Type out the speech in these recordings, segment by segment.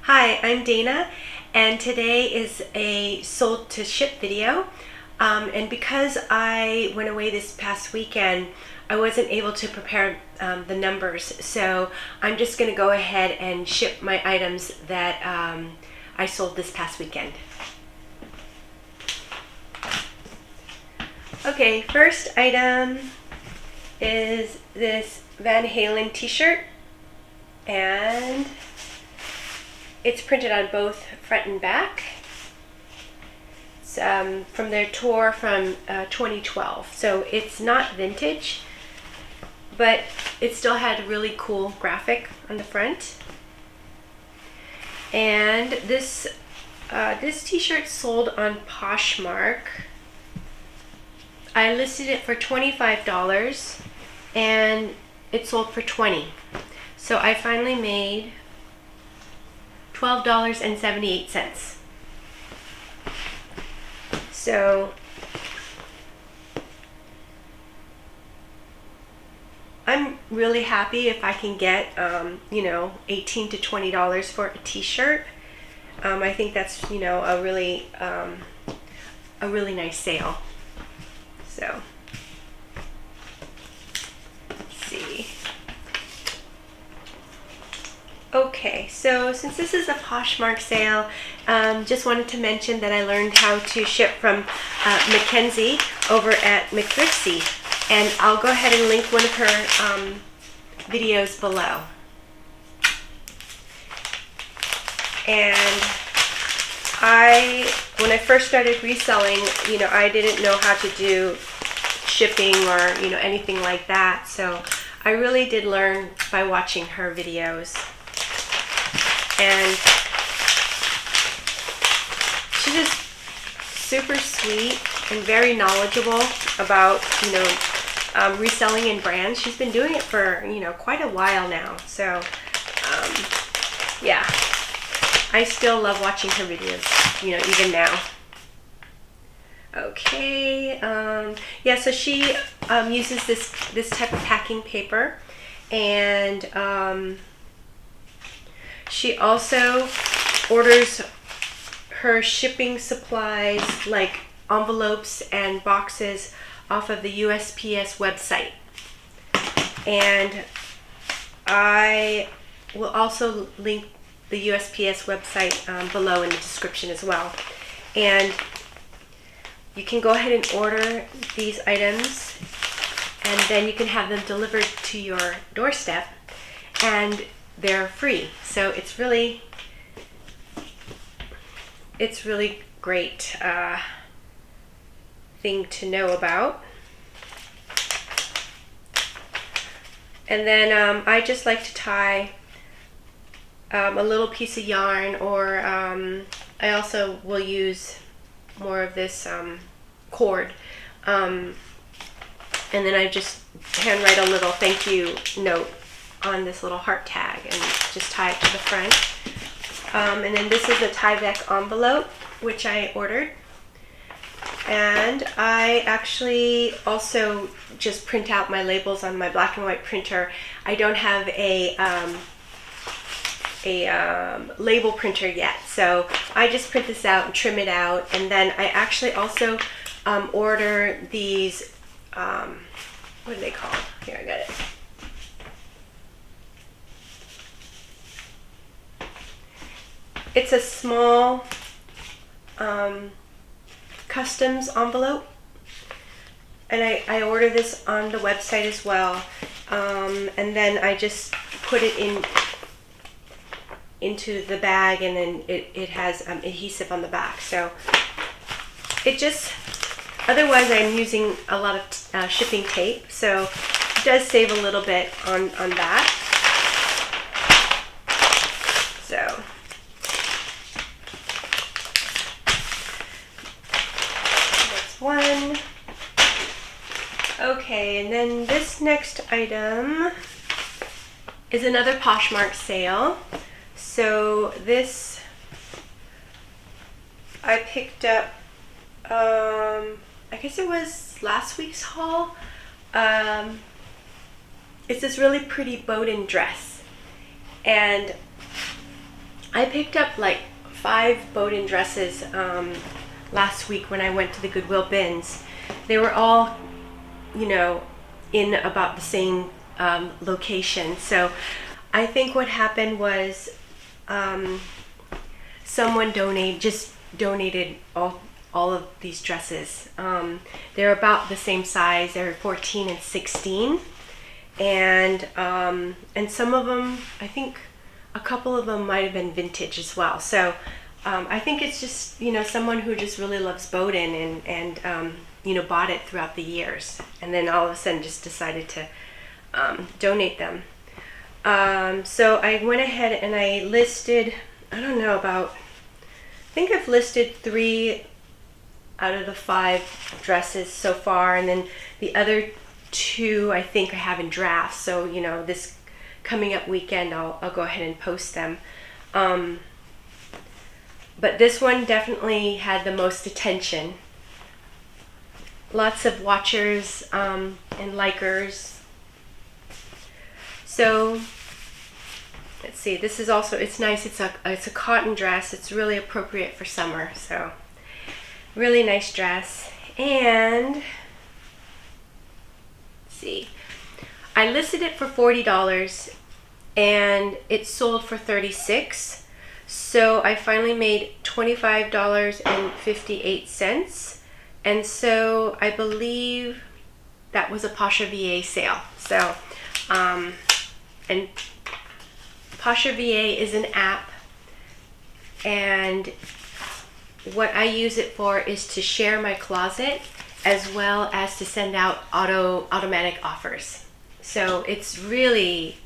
Hi, I'm Dana, and today is a sold to ship video. And because I went away this past weekend, I wasn't able to prepare the numbers, so I'm just going to go ahead and ship my items that I sold this past weekend. Okay, first item is this Van Halen T-Shirt, and it's printed on both front and back. It's from their tour from 2012, so it's not vintage, but it still had a really cool graphic on the front. And this T-shirt sold on Poshmark. I listed it for $25 and it sold for $20. So I finally made $12.78. So I'm really happy if I can get $18 to $20 for a t-shirt. I think that's a really nice sale. So let's see. Okay, so since this is a Poshmark sale, just wanted to mention that I learned how to ship from Mackenzie over at McThriftsy, and I'll go ahead and link one of her videos below. And when I first started reselling, I didn't know how to do shipping or anything like that, so I really did learn by watching her videos. And she's just super sweet and very knowledgeable about reselling and brands. She's been doing it for quite a while now, so yeah, I still love watching her videos even now. Okay, yeah, so she uses this type of packing paper, and she also orders her shipping supplies like envelopes and boxes off of the USPS website. And I will also link the USPS website below in the description as well. And you can go ahead and order these items, and then you can have them delivered to your doorstep, and they're free. So it's really great thing to know about. And then I just like to tie a little piece of yarn, or I also will use more of this cord, and then I just handwrite a little thank you note on this little heart tag and just tie it to the front. And then this is a Tyvek envelope, which I ordered. And I actually also just print out my labels on my black and white printer. I don't have a label printer yet, so I just print this out and trim it out. And then I actually also order these, what are they called? Here, I got it. It's a small customs envelope, and I order this on the website as well, and then I just put it into the bag, and then it has adhesive on the back. So it just, otherwise I'm using a lot of shipping tape, so it does save a little bit on that. So one. Okay, and then this next item is another Poshmark sale. So this I picked up, I guess it was last week's haul. It's this really pretty Bowden dress, and I I picked up like 5 Bowden dresses last week when I went to the Goodwill bins. They were all, you know, in about the same location. So I think what happened was someone donated all of these dresses. They're about the same size. They're 14 and 16, and some of them, I think a couple of them might have been vintage as well. So I think it's just, you know, someone who just really loves Bowden and you know, bought it throughout the years, and then all of a sudden just decided to donate them. So I went ahead and I listed, I don't know, I think I've listed 3 out of the 5 dresses so far, and then the other 2 I think I have in drafts. So, you know, this coming up weekend I'll go ahead and post them. But this one definitely had the most attention. Lots of watchers and likers. So let's see, this is also, it's nice. It's a cotton dress. It's really appropriate for summer. So really nice dress. And let's see, I listed it for $40 and it sold for $36. So I finally made $25.58. And so I believe that was a Posher VA sale. So, and Posher VA is an app, and what I use it for is to share my closet as well as to send out automatic offers. So it's really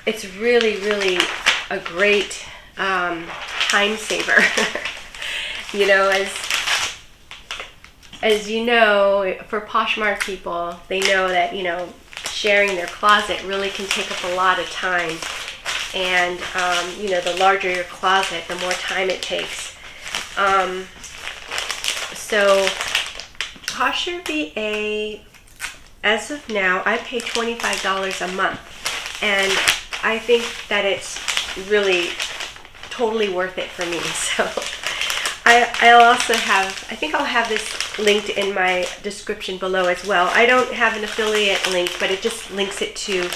a great time saver. You know, as you know, for Poshmark people, they know that, you know, sharing their closet really can take up a lot of time. And, you know, the larger your closet, the more time it takes. So, Posher VA, as of now, I pay $25 a month. And I think that it's really totally worth it for me. So, I'll also have, I think I'll have this linked in my description below as well. I don't have an affiliate link, but it just links it to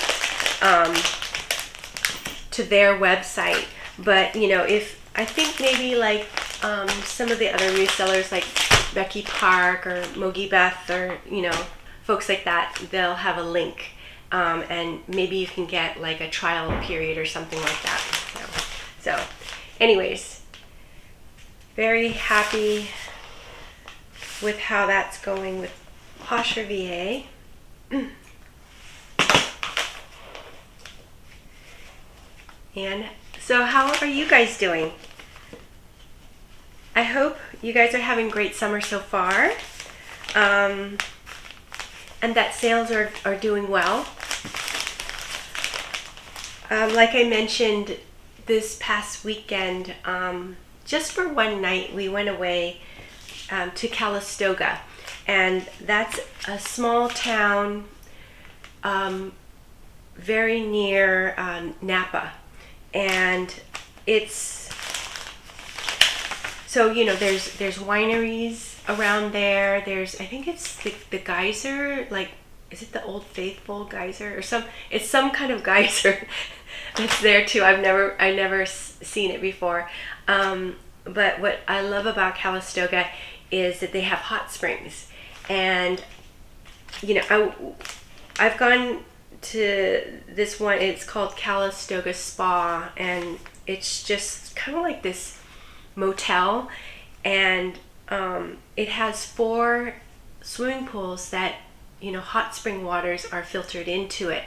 their website. But, you know, if, I think maybe like some of the other resellers like Becky Park or Mogi Beth or, you know, folks like that, they'll have a link. And maybe you can get like a trial period or something like that. So anyways, very happy with how that's going with Posher VA. And so how are you guys doing? I hope you guys are having great summer so far, and that sales are doing well. Like I mentioned, this past weekend, just for one night, we went away to Calistoga, and that's a small town very near Napa, and it's, so, you know, there's wineries around there. There's, I think it's the geyser, like, is it the Old Faithful geyser or it's some kind of geyser that's there too. I've never seen it before. But what I love about Calistoga is that they have hot springs, and, you know, I've gone to this one. It's called Calistoga Spa, and it's just kind of like this motel, and it has 4 swimming pools that, you know, hot spring waters are filtered into it,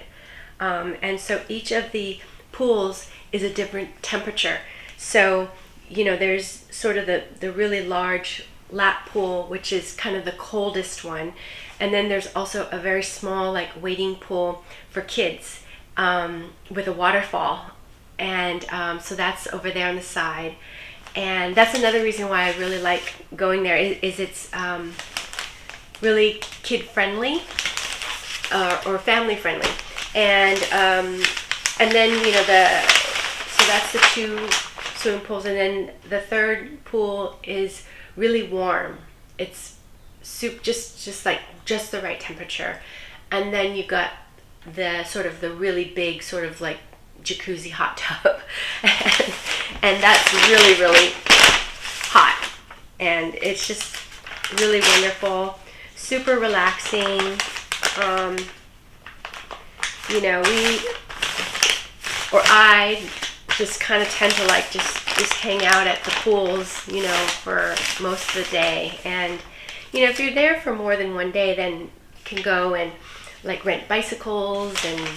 and so each of the pools is a different temperature. So, you know, there's sort of the really large lap pool, which is kind of the coldest one, and then there's also a very small, like, wading pool for kids with a waterfall, and so that's over there on the side. And that's another reason why I really like going there, is it's really kid friendly or family friendly, and then, you know, so that's the 2 swimming pools, and then the third pool is really warm. It's just the right temperature. And then you got the sort of the really big sort of like jacuzzi hot tub, and that's really, really hot, and it's just really wonderful, super relaxing. You know, I just kind of tend to like just hang out at the pools, you know, for most of the day. And you know, if you're there for more than one day, then you can go and like rent bicycles and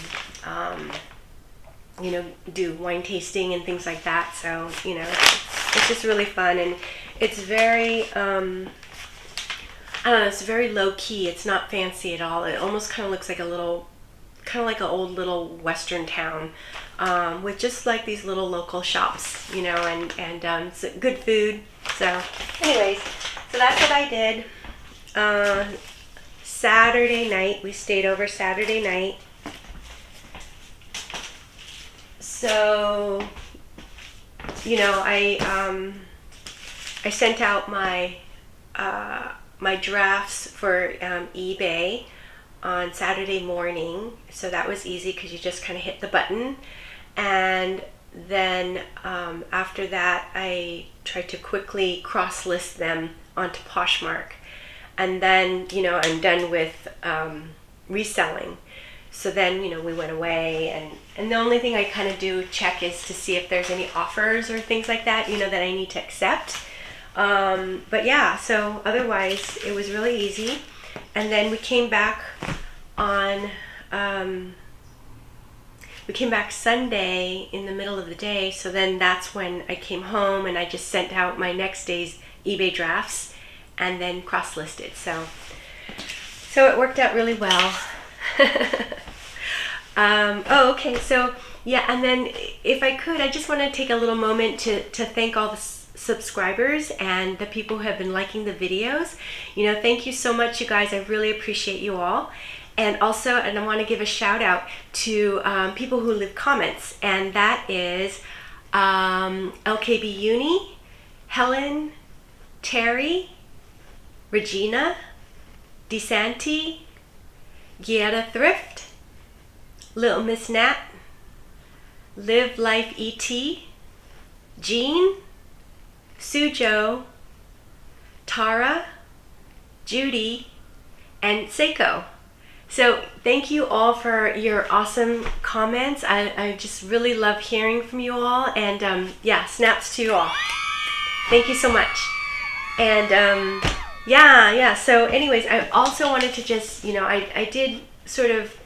you know, do wine tasting and things like that. So you know, it's just really fun, and it's very I don't know, it's very low key. It's not fancy at all. It almost kind of looks like a little, kind of like an old little western town, with just like these little local shops, you know, and it's good food. So anyways, so that's what I did. Saturday night, we stayed over Saturday night. So, you know, I sent out my my drafts for eBay on Saturday morning, so that was easy because you just kind of hit the button. And then after that, I tried to quickly cross-list them onto Poshmark, and then, you know, I'm done with reselling. So then, you know, we went away, and the only thing I kind of do check is to see if there's any offers or things like that, you know, that I need to accept. But yeah, so otherwise it was really easy. And then we came back on, we came back Sunday in the middle of the day. So then that's when I came home and I just sent out my next day's eBay drafts and then cross-listed. So it worked out really well. Oh, okay. So yeah, and then if I could, I just want to take a little moment to thank all the subscribers and the people who have been liking the videos. You know, thank you so much, you guys. I really appreciate you all. And also, and I want to give a shout out to people who leave comments, and that is LKB Uni, Helen, Terry, Regina, DeSanti, Gietta Thrift, Little Miss Nat, Live Life ET, Jean, Sujo, Tara, Judy, and Seiko. So thank you all for your awesome comments. I just really love hearing from you all, and yeah, snaps to you all. Thank you so much. And yeah, so anyways, I also wanted to just, you know, I did sort of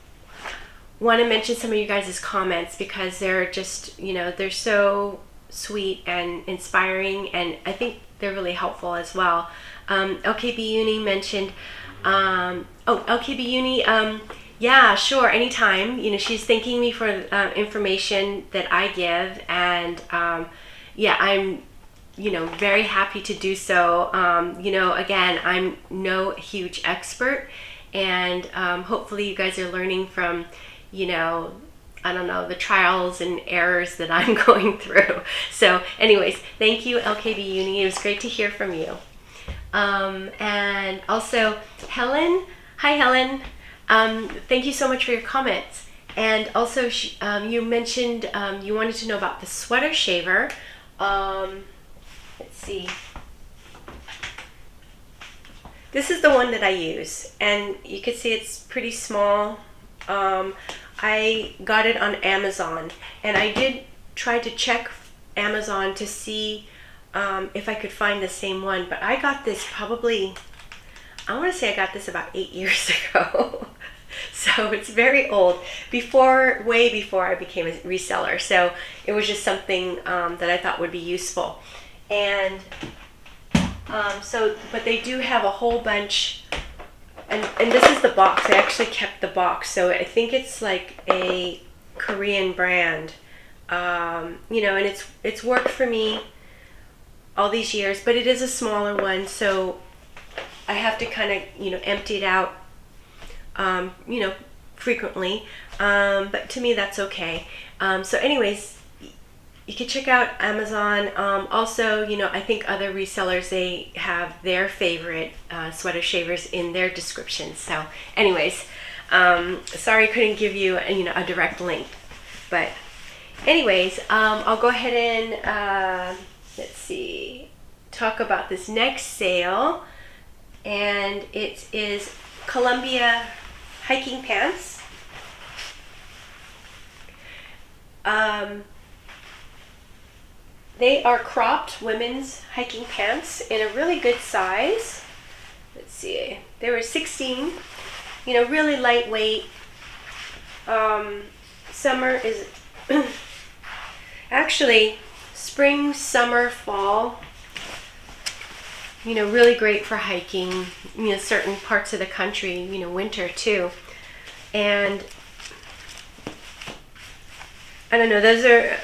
want to mention some of you guys' comments because they're just, you know, they're so sweet and inspiring, and I think they're really helpful as well. LKB Uni mentioned, LKB Uni, yeah, sure, anytime. You know, she's thanking me for information that I give, and yeah, I'm, you know, very happy to do so. You know, again, I'm no huge expert, and hopefully you guys are learning from, you know, I don't know, the trials and errors that I'm going through. So anyways, thank you, LKB Uni. It was great to hear from you. And also Helen, hi Helen. Thank you so much for your comments. And also you mentioned you wanted to know about the sweater shaver. Let's see. This is the one that I use, and you can see it's pretty small. I got it on Amazon, and I did try to check Amazon to see if I could find the same one, but I got this probably, I want to say I got this about 8 years ago. So it's very old, way before I became a reseller. So it was just something that I thought would be useful. And but they do have a whole bunch. And this is the box. I actually kept the box, so I think it's like a Korean brand, you know, and it's worked for me all these years, but it is a smaller one, so I have to kind of, you know, empty it out, you know, frequently, but to me that's okay. So anyways, you can check out Amazon. Also, you know, I think other resellers, they have their favorite sweater shavers in their descriptions. So anyways, sorry I couldn't give you, you know, a direct link. But anyways, I'll go ahead and, let's see, talk about this next sale. And it is Columbia hiking pants. They are cropped women's hiking pants in a really good size. Let's see, they were 16, you know, really lightweight. Summer is actually spring, summer, fall, you know, really great for hiking, you know, certain parts of the country, you know, winter too. And I don't know, those are,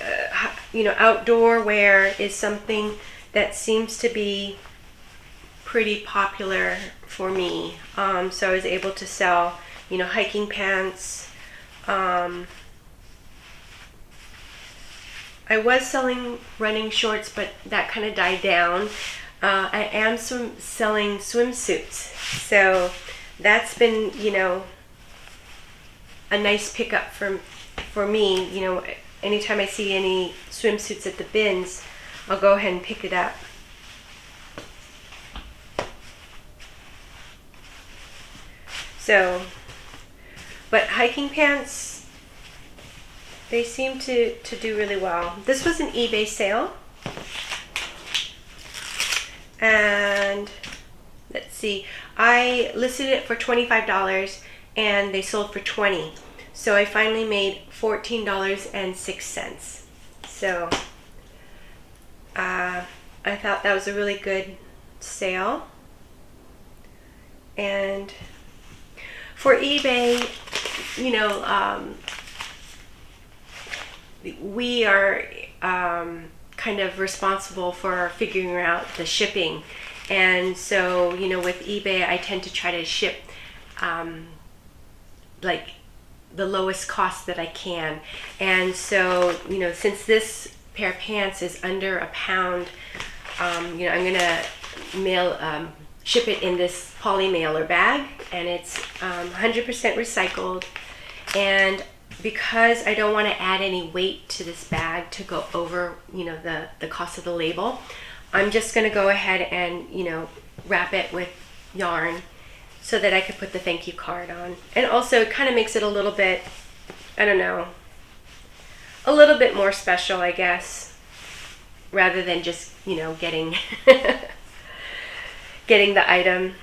you know, outdoor wear is something that seems to be pretty popular for me. So I was able to sell, you know, hiking pants. I was selling running shorts, but that kind of died down. I am selling swimsuits. So that's been, you know, a nice pickup for me. You know, anytime I see any swimsuits at the bins, I'll go ahead and pick it up. So, but hiking pants, they seem to do really well. This was an eBay sale. And let's see, I listed it for $25 and they sold for $20. So I finally made $14.06. So I thought that was a really good sale. And for eBay, you know, we are kind of responsible for figuring out the shipping. And so, you know, with eBay, I tend to try to ship like the lowest cost that I can. And so, you know, since this pair of pants is under a pound, you know, I'm gonna ship it in this poly mailer bag, and it's 100% recycled. And because I don't want to add any weight to this bag to go over, you know, the cost of the label, I'm just going to go ahead and, you know, wrap it with yarn so that I could put the thank you card on. And also it kind of makes it a little bit, I don't know, a little bit more special, I guess, rather than just, you know, getting getting the item.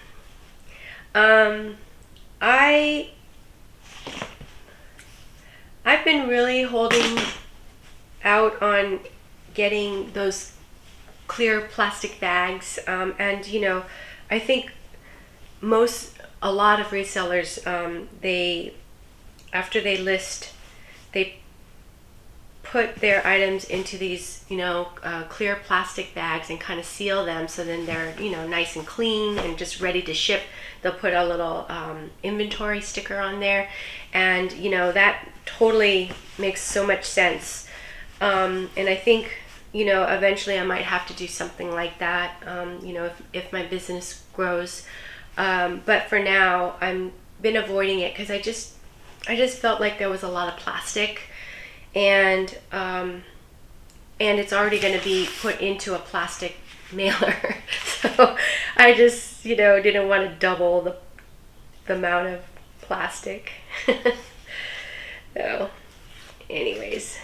I've been really holding out on getting those clear plastic bags, and you know, I think a lot of resellers, they, after they list, they put their items into these, you know, clear plastic bags and kind of seal them, so then they're, you know, nice and clean and just ready to ship. They'll put a little inventory sticker on there, and you know, that totally makes so much sense. And I think, you know, eventually I might have to do something like that, you know, if my business grows. But for now, I've been avoiding it because I just felt like there was a lot of plastic, and it's already going to be put into a plastic mailer. So I just, you know, didn't want to double the amount of plastic. So anyways,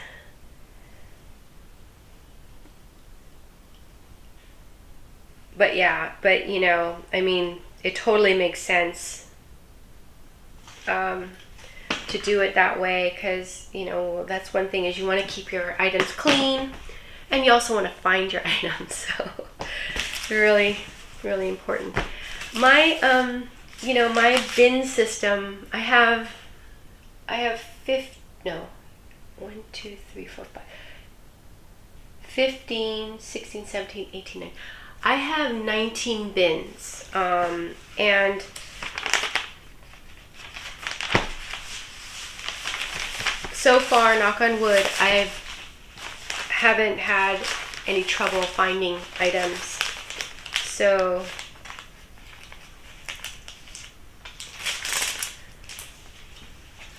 but yeah, but you know, I mean, it totally makes sense to do it that way, because you know, that's one thing, is you want to keep your items clean, and you also want to find your items. So really, really important. My you know, my bin system, I have 15, 16, 17, 18, 19. I have 19 bins, and so far, knock on wood, I've haven't had any trouble finding items. So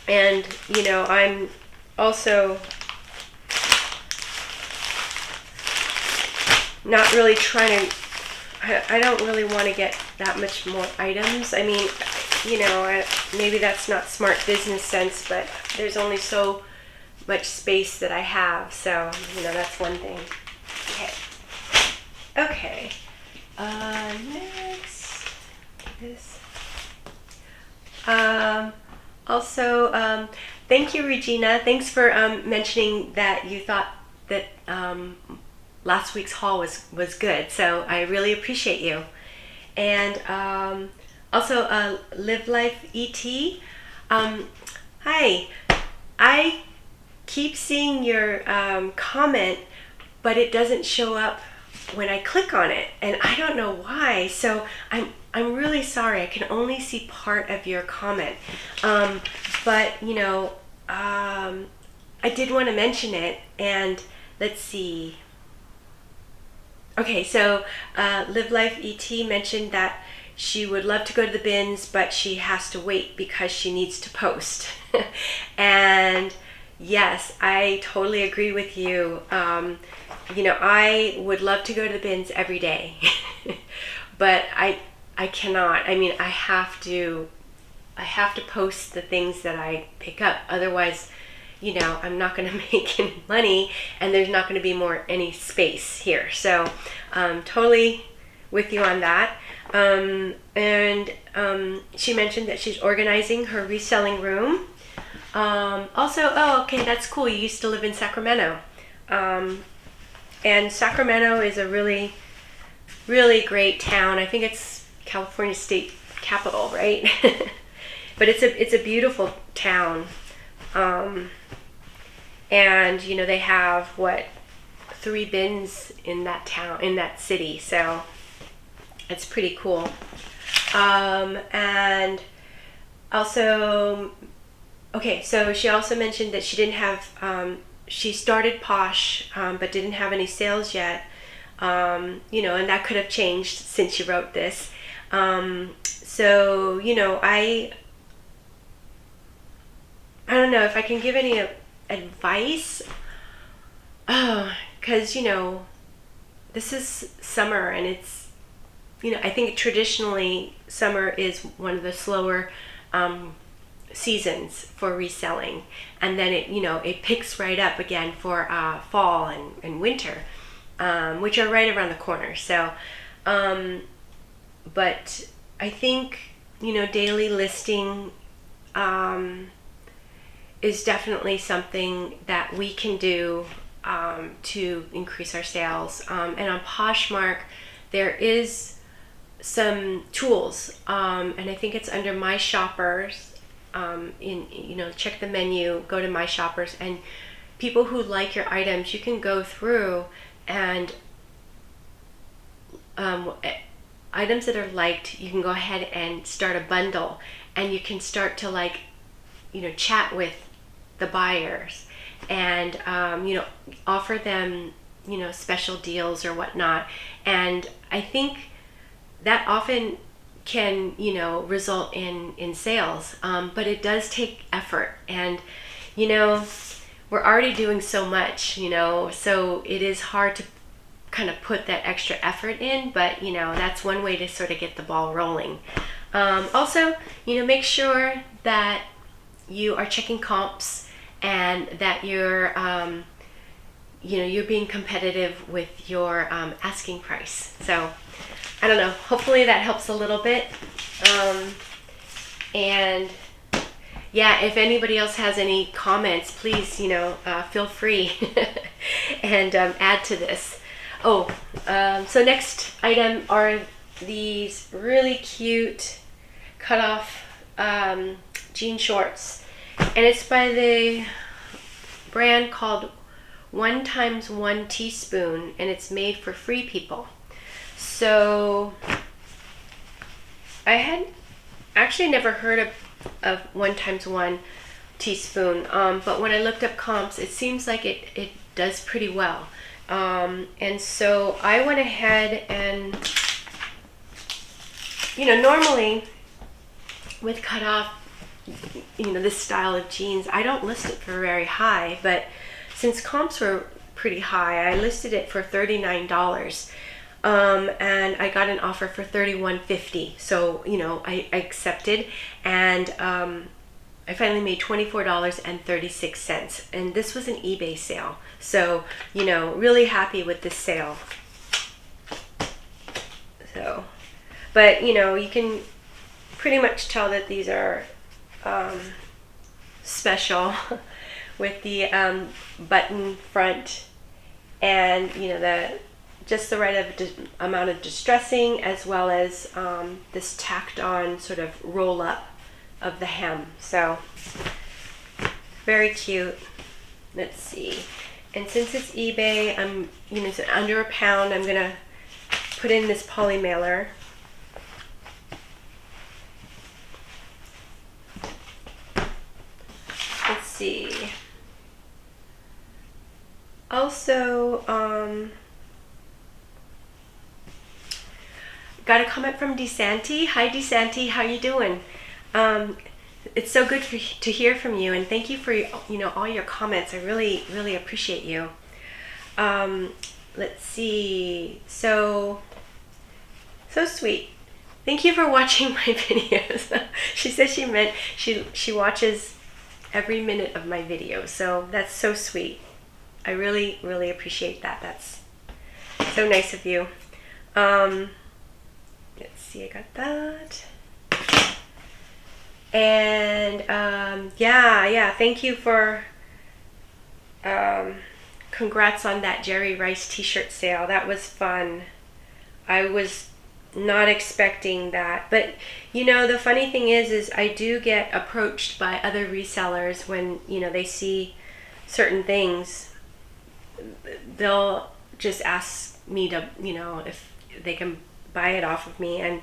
and you know, I'm also not really trying to, I don't really want to get that much more items. I mean, you know, maybe that's not smart business sense, but there's only so much space that I have, so you know, that's one thing. Okay. Next is also thank you, Regina. Thanks for mentioning that you thought that last week's haul was good, so I really appreciate you. And also Live Life ET. Hi, I keep seeing your comment, but it doesn't show up when I click on it, and I don't know why. So I'm really sorry. I can only see part of your comment, but you know, I did want to mention it. And let's see. Okay, so Live Life ET mentioned that she would love to go to the bins, but she has to wait because she needs to post. And yes, I totally agree with you. You know, I would love to go to the bins every day, but I cannot. I mean, I have to post the things that I pick up. Otherwise, you know, I'm not going to make any money, and there's not going to be any space here. So totally with you on that. And she mentioned that she's organizing her reselling room. Also, oh, okay, that's cool. You used to live in Sacramento. And Sacramento is a really, really great town. I think it's California state capital, right? But it's a beautiful town. And you know, they have 3 bins in that town, in that city, so it's pretty cool. And also, okay, so she also mentioned that she didn't have she started Posh, but didn't have any sales yet. You know, and that could have changed since she wrote this. So you know, I don't know if I can give any advice, because you know, this is summer, and it's, you know, I think traditionally summer is one of the slower seasons for reselling, and then it, you know, it picks right up again for fall and winter, which are right around the corner. So but I think, you know, daily listing is definitely something that we can do to increase our sales. And on Poshmark, there is some tools, and I think it's under My Shoppers. You know, check the menu, go to My Shoppers, and people who like your items, you can go through and items that are liked, you can go ahead and start a bundle, and you can start to, like, you know, chat with the buyers, and you know, offer them, you know, special deals or whatnot. And I think that often can, you know, result in sales, but it does take effort. And you know, we're already doing so much, you know, so it is hard to kind of put that extra effort in, but you know, that's one way to sort of get the ball rolling. Also, you know, make sure that you are checking comps, and that you're you know, you're being competitive with your asking price. So I don't know, hopefully that helps a little bit. And yeah, if anybody else has any comments, please, you know, feel free and add to this. So next item are these really cute cutoff jean shorts, and it's by the brand called 1x1 Teaspoon, and it's made for free people. So I had actually never heard of 1x1 Teaspoon, but when I looked up comps, it seems like it does pretty well. And so I went ahead and, you know, normally with cutoff, you know, this style of jeans, I don't list it for very high, but since comps were pretty high, I listed it for $39. And I got an offer for $31.50. So, you know, I accepted, and I finally made $24.36. And this was an eBay sale. So, you know, really happy with this sale. So, but, you know, you can pretty much tell that these are special with the button front, and, you know, just the right amount of distressing, as well as this tacked on sort of roll up of the hem. So very cute. Let's see. And since it's eBay, you know, it's under a pound, I'm gonna put in this poly mailer. Let's see. Also, got a comment from DeSanti. Hi DeSanti, how you doing? It's so good to hear from you, and thank you for, you know, all your comments. I really appreciate you. Let's see. So sweet. Thank you for watching my videos. She says she watches every minute of my videos, so that's so sweet. I really appreciate that. That's so nice of you. Let's see, I got that. And yeah, thank you for congrats on that Jerry Rice t-shirt sale. That was fun. I was not expecting that, but you know, the funny thing is I do get approached by other resellers when, you know, they see certain things. They'll just ask me to, you know, if they can buy it off of me, and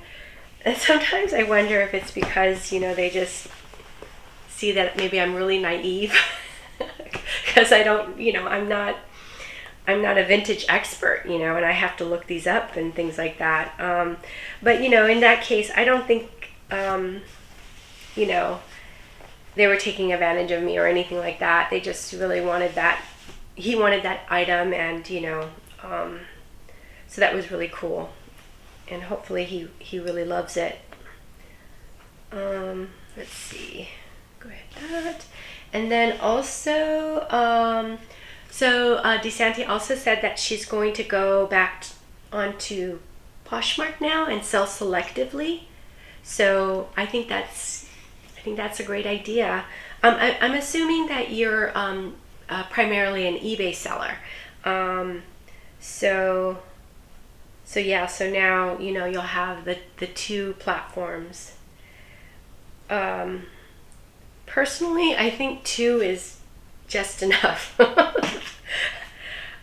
sometimes I wonder if it's because, you know, they just see that maybe I'm really naive because I don't, you know, I'm not a vintage expert, you know, and I have to look these up and things like that. But, you know, in that case, I don't think, you know, they were taking advantage of me or anything like that. They just really wanted that. He wanted that item, and, you know, so that was really cool. And hopefully he really loves it. Let's see. Go ahead that. And then also, DeSanti also said that she's going to go back onto Poshmark now and sell selectively. So I think that's a great idea. I'm assuming that you're primarily an eBay seller. So yeah, so now, you know, you'll have the two platforms. Personally, I think 2 is just enough.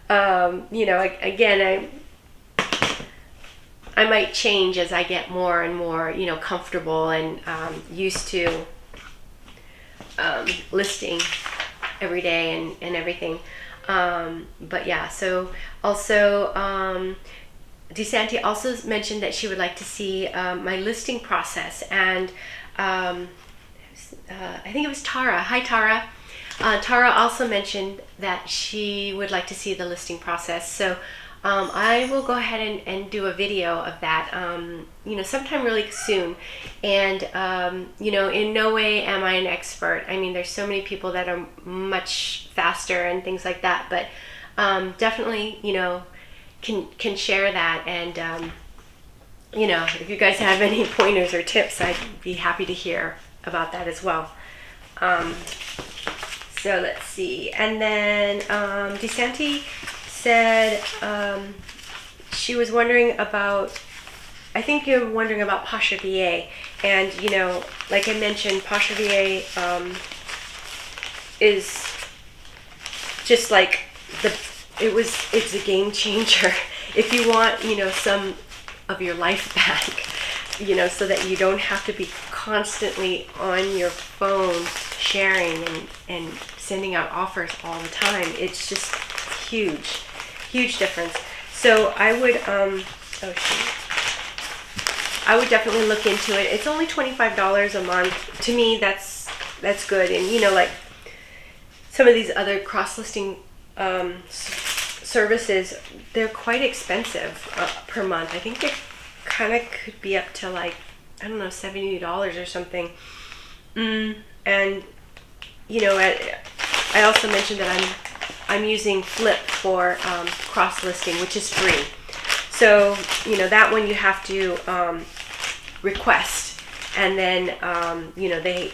You know, again, I might change as I get more and more, you know, comfortable and used to listing every day and everything. But yeah, so also, DeSanti also mentioned that she would like to see my listing process, and I think it was Tara. Hi Tara. Tara also mentioned that she would like to see the listing process, so I will go ahead and do a video of that, you know, sometime really soon. And you know, in no way am I an expert. I mean, there's so many people that are much faster and things like that, but definitely, you know, can share that. And you know, if you guys have any pointers or tips, I'd be happy to hear about that as well. So let's see. And then DeSanti said she was wondering about, I think you're wondering about Posher VA. And, you know, like I mentioned, Posher VA is just like it's a game changer. If you want, you know, some of your life back, you know, so that you don't have to be constantly on your phone sharing and sending out offers all the time. It's just huge, huge difference. So I would, I would definitely look into it. It's only $25 a month. To me, that's good. And you know, like some of these other cross-listing services, they're quite expensive per month. I think they kind of could be up to like, I don't know, $70 or something. And you know, I also mentioned that I'm using Flip for cross-listing, which is free. So you know, that one you have to request, and then you know, they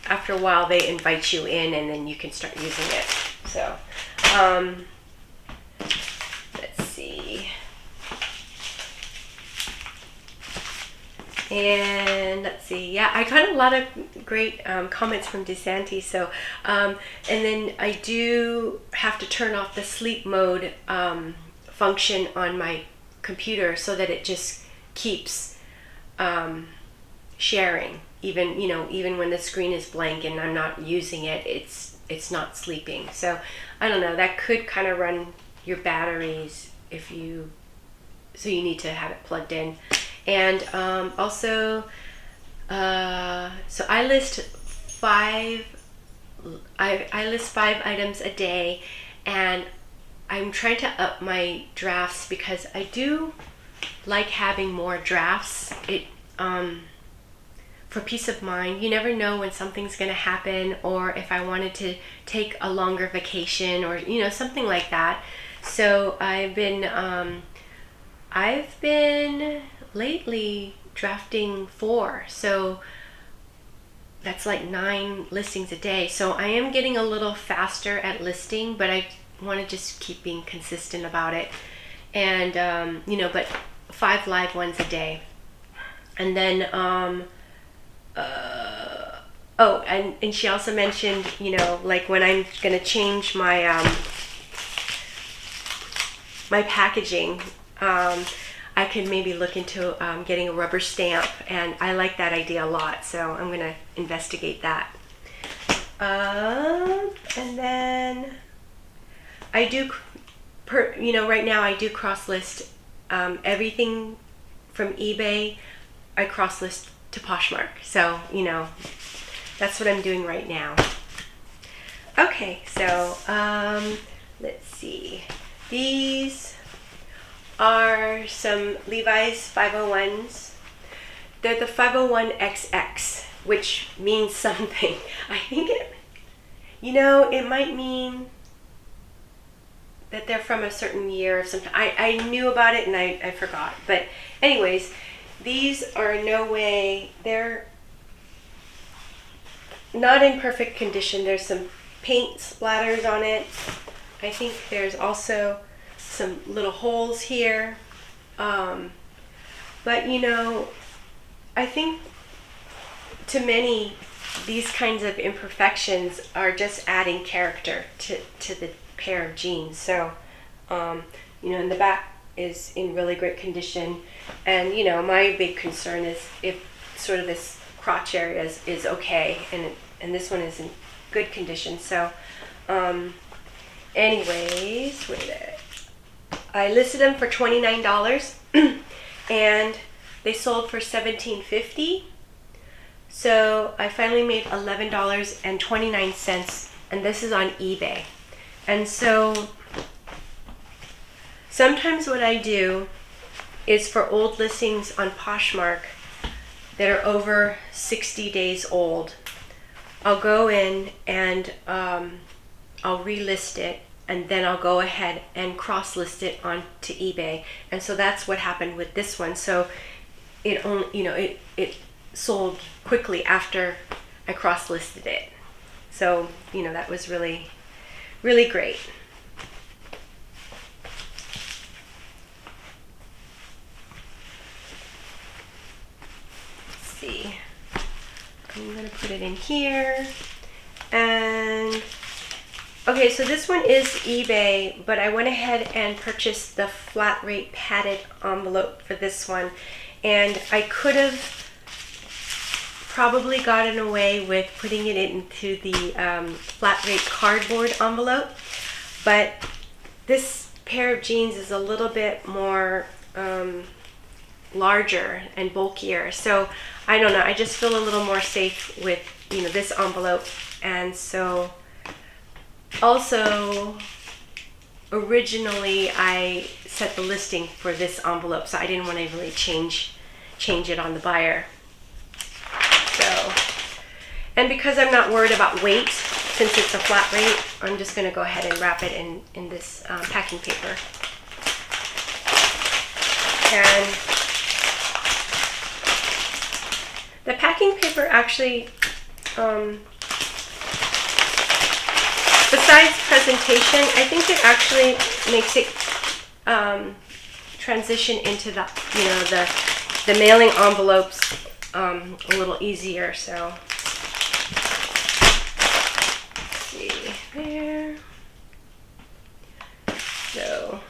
after a while they invite you in, and then you can start using it. So let's see. And let's see, yeah, I got a lot of great comments from DeSanti. So, and then I do have to turn off the sleep mode function on my computer so that it just keeps sharing. Even, you know, even when the screen is blank and I'm not using it, it's not sleeping. So I don't know, that could kind of run your batteries if you, so you need to have it plugged in. And also, so I list five items a day, and I'm trying to up my drafts because I do like having more drafts. It for peace of mind. You never know when something's going to happen, or if I wanted to take a longer vacation, or you know, something like that. So I've been lately drafting 4, so that's like 9 listings a day. So I am getting a little faster at listing, but I want to just keep being consistent about it. And you know, but 5 live ones a day. And then oh, and she also mentioned, you know, like when I'm gonna change my my packaging, I could maybe look into getting a rubber stamp, and I like that idea a lot, so I'm gonna investigate that. And then I do, you know, right now I do cross list everything from eBay. I cross list to Poshmark, so you know, that's what I'm doing right now. Okay, so let's see. These are some Levi's 501s. They're the 501XX, which means something. I think it, you know, it might mean that they're from a certain year or something. I knew about it and I forgot. But anyways, these are no way, they're not in perfect condition. There's some paint splatters on it. I think there's also some little holes here. But you know, I think to many, these kinds of imperfections are just adding character to the pair of jeans. So, you know, and the back is in really great condition. And, you know, my big concern is if sort of this crotch area is okay, and this one is in good condition. So, anyways, I listed them for $29 and they sold for $17.50. So I finally made $11.29, and this is on eBay. And so sometimes what I do is for old listings on Poshmark that are over 60 days old, I'll go in and I'll relist it, and then I'll go ahead and cross-list it onto eBay. And so that's what happened with this one. So it only, you know, it sold quickly after I cross-listed it. So, you know, that was really, really great. Let's see. I'm gonna put it in here. And okay, so this one is eBay, but I went ahead and purchased the flat rate padded envelope for this one. And I could have probably gotten away with putting it into the flat rate cardboard envelope, but this pair of jeans is a little bit more larger and bulkier. So I don't know, I just feel a little more safe with, you know, this envelope. And so also originally I set the listing for this envelope, so I didn't want to really change it on the buyer. So, and because I'm not worried about weight, since it's a flat rate, I'm just going to go ahead and wrap it in this packing paper. And the packing paper actually, besides presentation, I think it actually makes it transition into the, you know, the mailing envelopes a little easier. So let's see there. So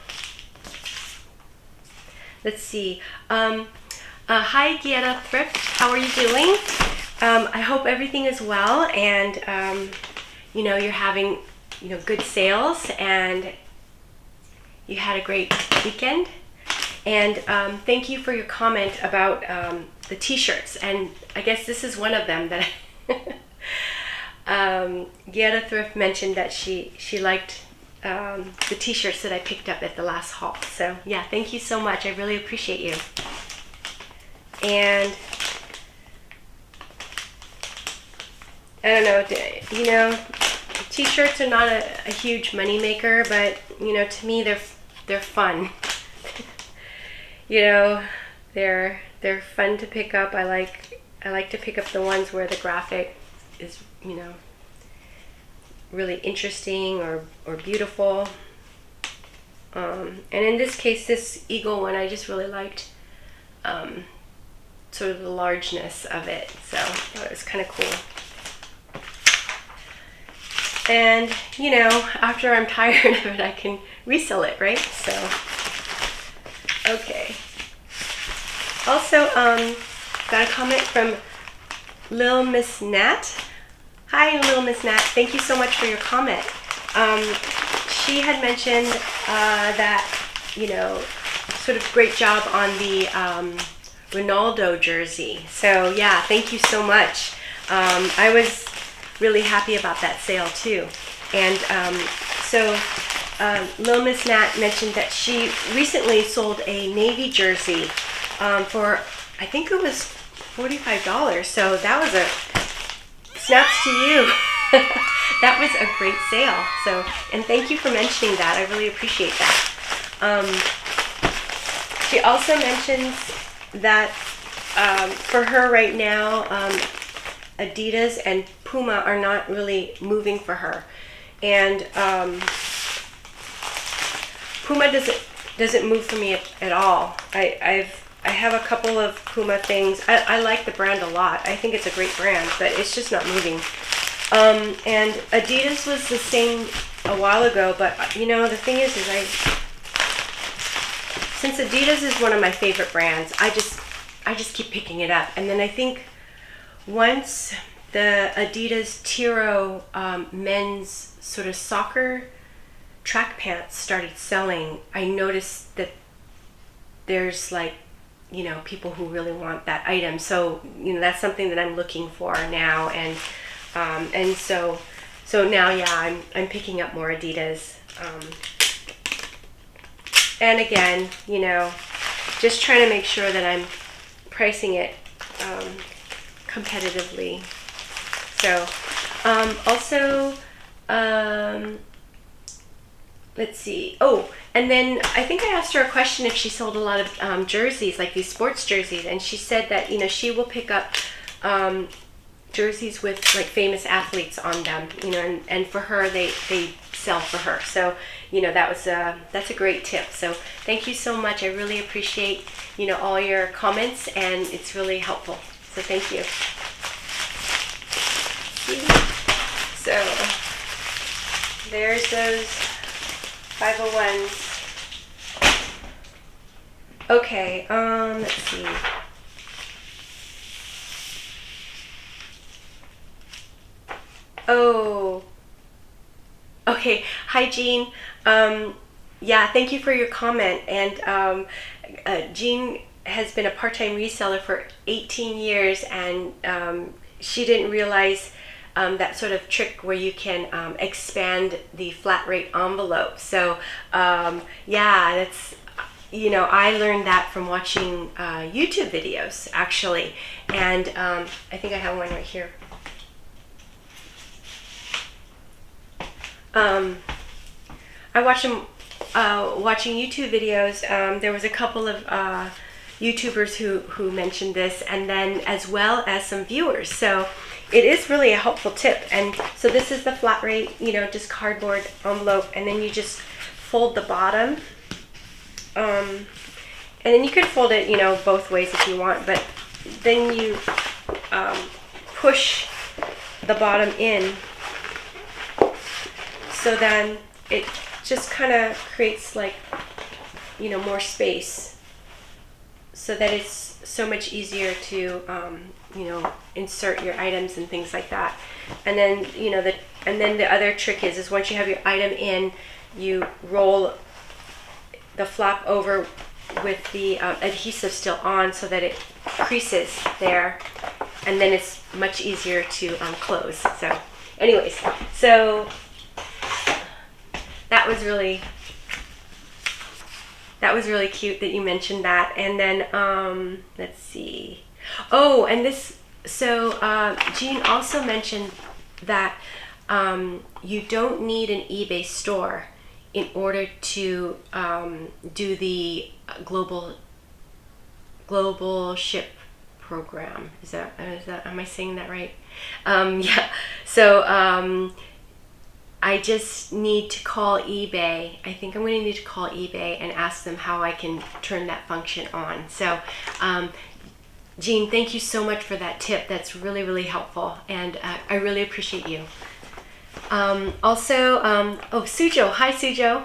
let's see. Hi Gietta Thrift, how are you doing? I hope everything is well, and you know, you're having, you know, good sales, and you had a great weekend. And thank you for your comment about the t-shirts, and I guess this is one of them that Gietta Thrift mentioned that she liked the t-shirts that I picked up at the last haul. So yeah, thank you so much, I really appreciate you. And I don't know, you know, t-shirts are not a huge money maker, but you know, to me they're fun. You know, they're fun to pick up. I like to pick up the ones where the graphic is, you know, really interesting or beautiful. And in this case, this eagle one, I just really liked sort of the largeness of it, so I thought it was kind of cool. And you know, after I'm tired of it, I can resell it, right? So okay. Also, got a comment from Lil Miss Nat. Hi, Lil Miss Nat. Thank you so much for your comment. She had mentioned that, you know, sort of great job on the Ronaldo jersey. So yeah, thank you so much. I was really happy about that sale too. And so Lil Miss Nat mentioned that she recently sold a Navy jersey for, I think it was $45. So that was a snaps to you. That was a great sale. So, and thank you for mentioning that. I really appreciate that. She also mentions that for her right now, Adidas and Puma are not really moving for her, and Puma doesn't move for me at all. I have a couple of Puma things. I like the brand a lot. I think it's a great brand, but it's just not moving. And Adidas was the same a while ago, but you know, the thing is since Adidas is one of my favorite brands, I just keep picking it up. And then I think once the Adidas Tiro men's sort of soccer track pants started selling, I noticed that there's like, you know, people who really want that item. So, you know, that's something that I'm looking for now. And so now, yeah, I'm picking up more Adidas. And again, you know, just trying to make sure that I'm pricing it competitively. So, also, let's see. Oh, and then I think I asked her a question if she sold a lot of jerseys, like these sports jerseys, and she said that, you know, she will pick up jerseys with like famous athletes on them, you know, and for her, they sell for her. So, you know, that's a great tip. So thank you so much. I really appreciate, you know, all your comments, and it's really helpful. So thank you. So there's those 501s. Okay, let's see. Oh, okay. Hi, Jean. Yeah, thank you for your comment. And Jean has been a part-time reseller for 18 years, and she didn't realize that sort of trick where you can expand the flat rate envelope. So yeah, that's, you know, I learned that from watching YouTube videos, actually. And I think I have one right here. I watched them watching YouTube videos. There was a couple of YouTubers who mentioned this, and then as well as some viewers. So it is really a helpful tip. And so this is the flat rate, you know, just cardboard envelope, and then you just fold the bottom. And then you could fold it, you know, both ways if you want, but then you push the bottom in, so then it just kind of creates, like, you know, more space, so that it's so much easier to you know, insert your items and things like that. And then, you know, the other trick is once you have your item in, you roll the flap over with the adhesive still on, so that it creases there, and then it's much easier to close. So anyways, so that was really cute that you mentioned that. And then let's see. Oh, and this, so Jean also mentioned that you don't need an eBay store in order to do the global ship program. Is that am I saying that right? Yeah. So I just need to call eBay. I think I'm going to need to call eBay and ask them how I can turn that function on. So Jean, thank you so much for that tip. That's really, really helpful, and I really appreciate you. Also, oh, Sujo. Hi, Sujo.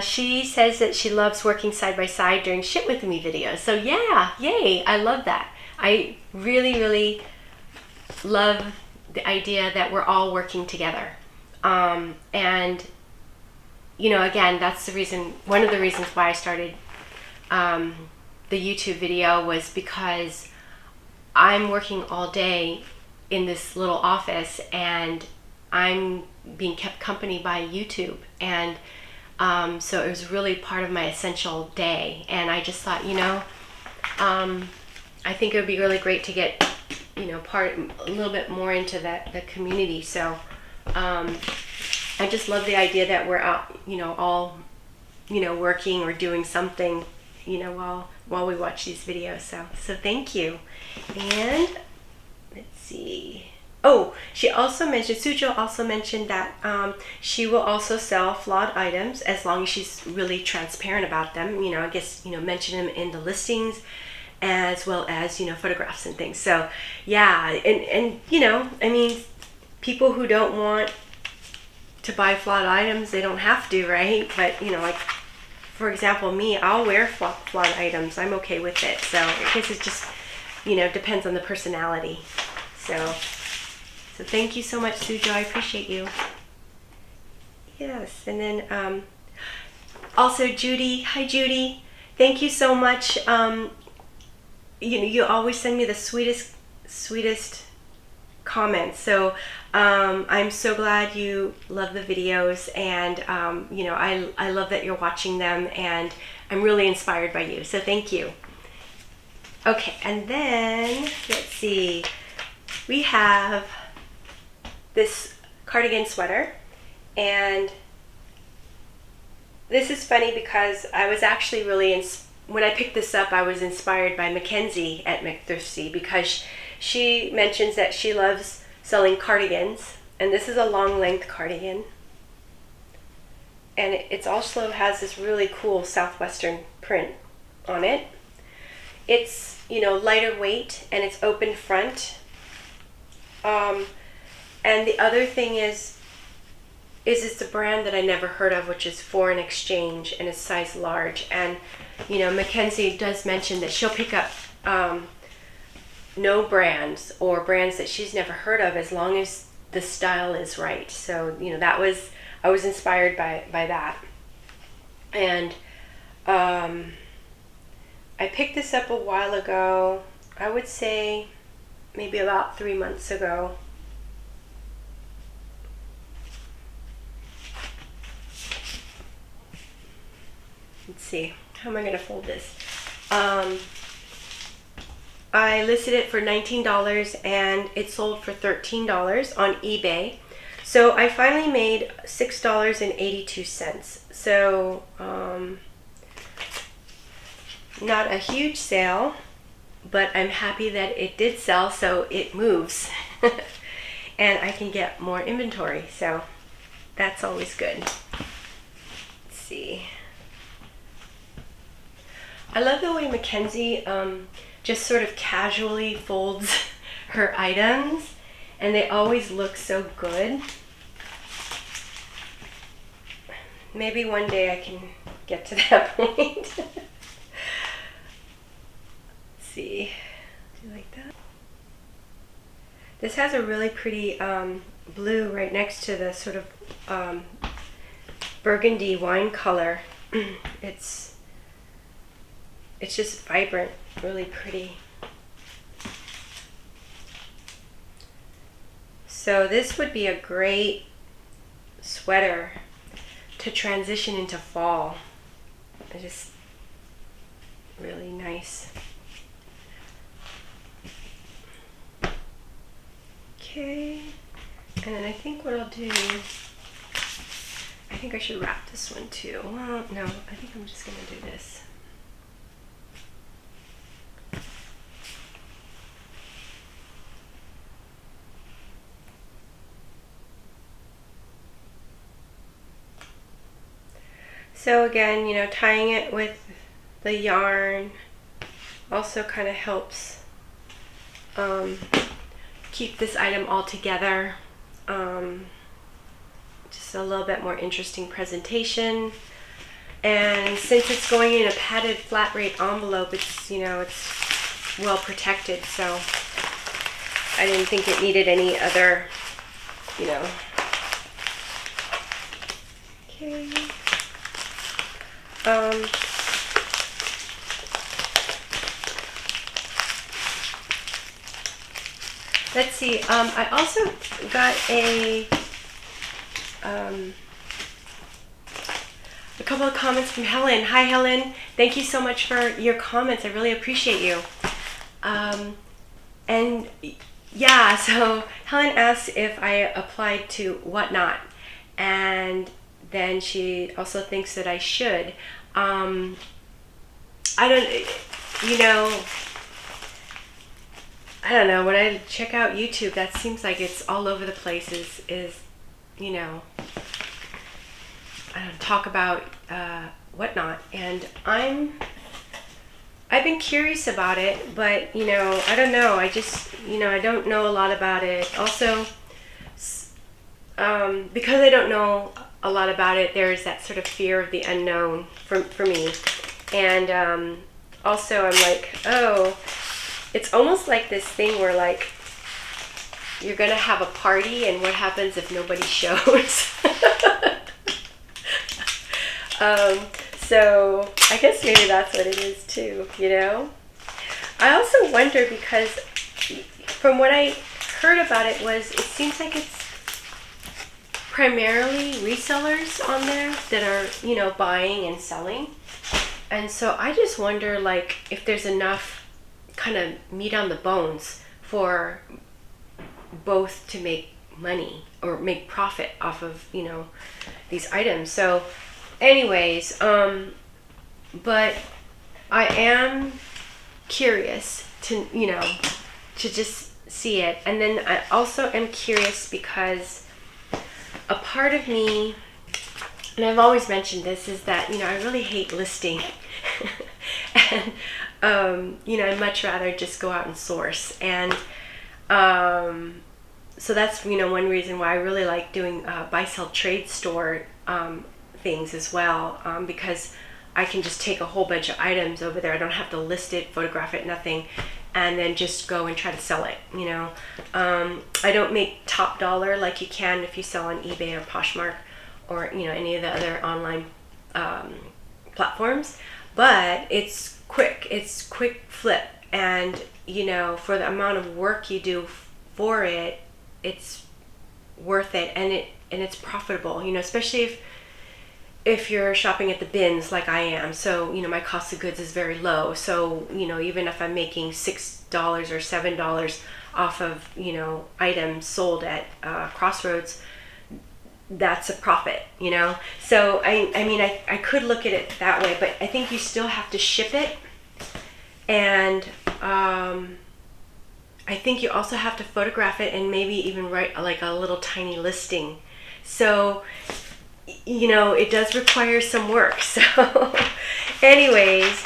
She says that she loves working side by side during Ship With Me videos. So yeah, yay, I love that. I really, really love the idea that we're all working together. And, you know, again, that's the reason, one of the reasons why I started the YouTube video was because I'm working all day in this little office, and I'm being kept company by YouTube. And so it was really part of my essential day. And I just thought, you know, I think it would be really great to get, you know, a little bit more into the community. So I just love the idea that we're out, you know, all, you know, working or doing something, you know, while we watch these videos. So thank you. And let's see. Oh, she also mentioned, Sujo also mentioned that she will also sell flawed items as long as she's really transparent about them. You know, I guess, you know, mention them in the listings, as well as, you know, photographs and things. So yeah, and you know, I mean, people who don't want to buy flawed items, they don't have to, right? But, you know, like, for example, me, I'll wear flawed items. I'm okay with it. So I guess it just, you know, depends on the personality. So thank you so much, Sujo. I appreciate you. Yes, and then also Judy. Hi, Judy. Thank you so much. You know, you always send me the sweetest comments. So I'm so glad you love the videos, and you know, I love that you're watching them, and I'm really inspired by you. So thank you. Okay, and then let's see. We have this cardigan sweater, and this is funny because I was actually really when I picked this up, I was inspired by Mackenzie at McThrifty, because she mentions that she loves selling cardigans, and this is a long length cardigan, and it also has this really cool southwestern print on it. It's, you know, lighter weight, and it's open front. And the other thing is it's a brand that I never heard of, which is Foreign Exchange, and it's size large. And, you know, Mackenzie does mention that she'll pick up no brands or brands that she's never heard of, as long as the style is right. So, you know, that was I was inspired by that. And I picked this up a while ago. I would say maybe about 3 months ago. Let's see, how am I going to fold this? I listed it for $19 and it sold for $13 on eBay. So I finally made $6.82. So not a huge sale, but I'm happy that it did sell, so it moves and I can get more inventory, so that's always good. Let's see. I love the way Mackenzie just sort of casually folds her items, and they always look so good. Maybe one day I can get to that point. Let's see. Do you like that? This has a really pretty blue right next to the sort of burgundy wine color. It's just vibrant, really pretty. So this would be a great sweater to transition into fall. It's just really nice. Okay, and then I think what I'll do, I think I should wrap this one too. Well, no, I think I'm just gonna do this. So again, you know, tying it with the yarn also kind of helps keep this item all together. Just a little bit more interesting presentation. And since it's going in a padded flat rate envelope, it's, you know, it's well protected, so I didn't think it needed any other, you know. Okay. Let's see, I also got a couple of comments from Helen. Hi Helen, thank you so much for your comments. I really appreciate you. And yeah, so Helen asked if I applied to Whatnot, and then she also thinks that I should. I don't, you know, I don't know, when I check out YouTube, that seems like it's all over the place, is you know, I don't talk about Whatnot, and I've been curious about it, but, you know, I don't know, I just, you know, I don't know a lot about it. Also, because I don't know a lot about it, there's that sort of fear of the unknown for me. And also I'm like, oh, it's almost like this thing where, like, you're gonna have a party and what happens if nobody shows? So I guess maybe that's what it is too, you know? I also wonder, because from what I heard about it was, it seems like it's primarily resellers on there that are, you know, buying and selling. And so I just wonder, like, if there's enough kind of meat on the bones for both to make money or make profit off of, you know, these items. So anyways, but I am curious to, you know, to just see it. And then I also am curious because a part of me, and I've always mentioned this, is that, you know, I really hate listing. And you know, I'd much rather just go out and source. And so that's, you know, one reason why I really like doing buy sell trade store things as well, because I can just take a whole bunch of items over there. I don't have to list it, photograph it, nothing, and then just go and try to sell it, you know. I don't make top dollar like you can if you sell on eBay or Poshmark, or any of the other online platforms, but it's quick flip, and for the amount of work you do for it, it's worth it, and it's profitable, especially if you're shopping at the bins like I am. So my cost of goods is very low, so even if I'm making $6 or $7 off of items sold at Crossroads, that's a profit, so I could look at it that way, but I think you still have to ship it, and I think you also have to photograph it and maybe even write like a little tiny listing. So it does require some work. So anyways,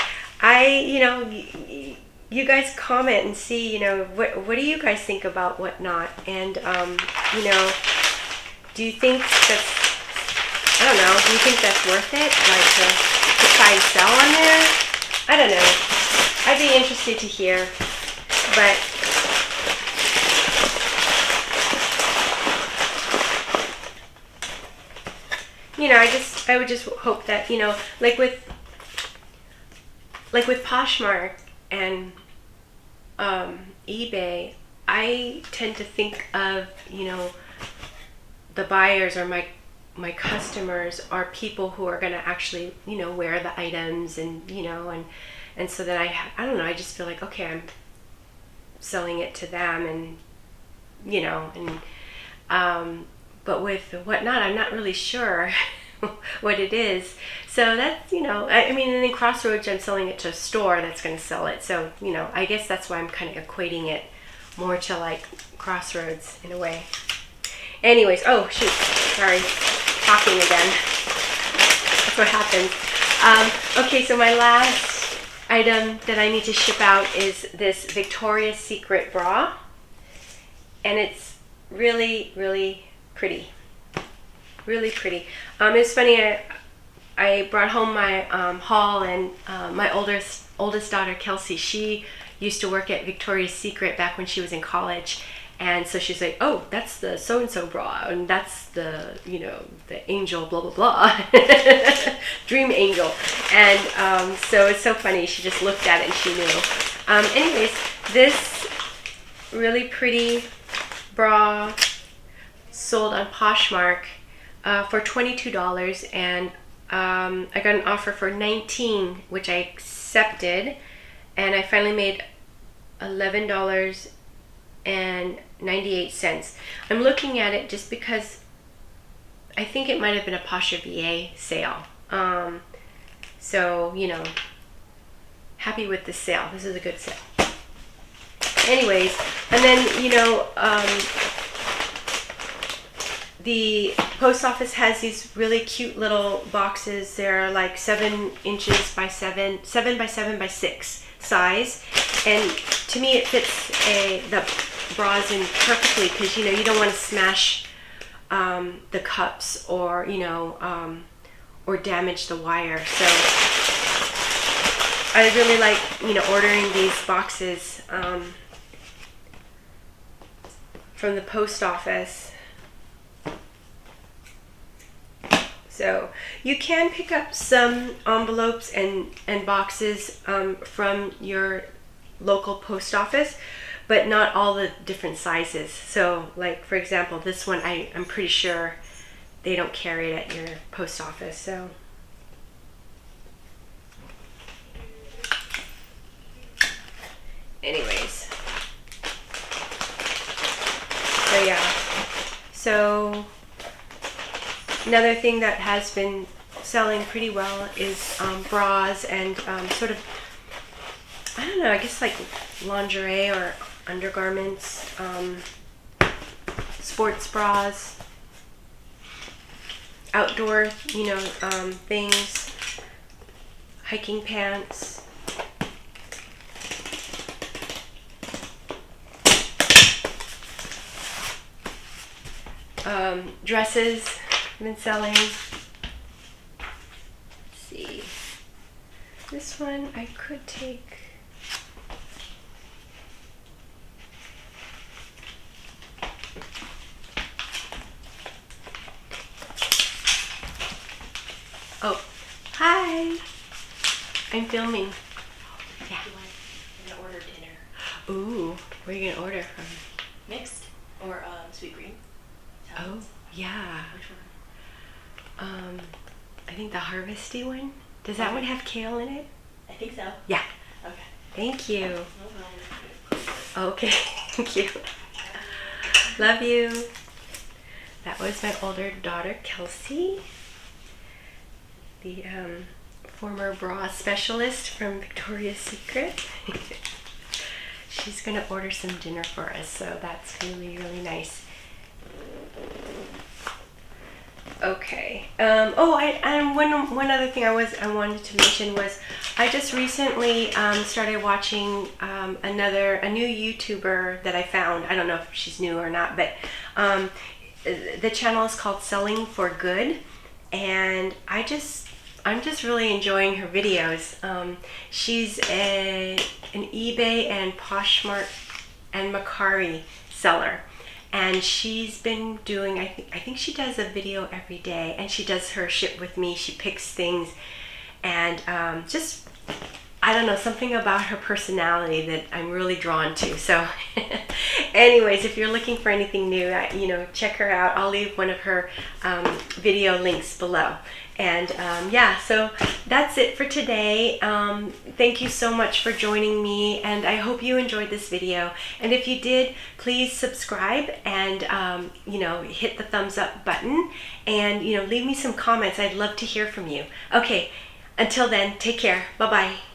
you guys comment and see what do you guys think about Whatnot, and do you think that's, I don't know, do you think that's worth it, like to try and sell on there? I don't know. I'd be interested to hear, but I would just hope that like with Poshmark and eBay, I tend to think of the buyers or my customers are people who are going to actually wear the items, and and so that I don't know, I just feel like, okay, I'm selling it to them, and but with Whatnot, I'm not really sure what it is. So that's, I mean, and in Crossroads, I'm selling it to a store that's going to sell it. So, I guess that's why I'm kind of equating it more to like Crossroads in a way. Anyways, oh shoot, sorry, talking again. That's what happens. Okay, so my last item that I need to ship out is this Victoria's Secret bra, and it's really, really pretty. Really pretty. It's funny, I brought home my haul, and my oldest daughter, Kelsey, she used to work at Victoria's Secret back when she was in college, and so she's like, oh, that's the so-and-so bra, and that's the, the angel, blah, blah, blah, dream angel, and so it's so funny, she just looked at it and she knew. Anyways, this really pretty bra sold on Poshmark for $22, and I got an offer for $19, which I accepted, and I finally made $11.98. I'm looking at it just because I think it might have been a Posher VA sale. So happy with this sale. This is a good sale. Anyways, and then the post office has these really cute little boxes. They're like 7 inches by 7 by 7 by 6 size, and to me it fits the bras in perfectly, because you don't want to smash the cups or or damage the wire. So I really like ordering these boxes from the post office. So you can pick up some envelopes and boxes from your local post office, but not all the different sizes. So like, for example, this one, I'm pretty sure they don't carry it at your post office. So anyways, so yeah, so another thing that has been selling pretty well is bras and sort of, I don't know, I guess like lingerie or undergarments, sports bras, outdoor, things, hiking pants. Dresses I've been selling. Let's see. This one I could take. I'm filming. Yeah. I'm gonna order dinner. Ooh, where are you gonna order from? Mixed or sweet green. Oh, yeah. Which one? I think the harvesty one. Does that one have kale in it? I think so. Yeah. Okay. Thank you. No problem. Okay, thank you. Love you. That was my older daughter, Kelsey, the former bra specialist from Victoria's Secret. She's gonna order some dinner for us, so that's really, really nice. Okay. One other thing I wanted to mention was I just recently started watching a new YouTuber that I found. I don't know if she's new or not, but the channel is called Selling for Good, and I'm just really enjoying her videos. She's an eBay and Poshmark and Macari seller. And she's been doing, I think she does a video every day, and she does her ship with me. She picks things, and just, I don't know, something about her personality that I'm really drawn to. So anyways, if you're looking for anything new, check her out. I'll leave one of her video links below. And yeah, so that's it for today. Thank you so much for joining me, and I hope you enjoyed this video. And if you did, please subscribe and hit the thumbs up button, and leave me some comments. I'd love to hear from you. Okay, until then, take care. Bye-bye.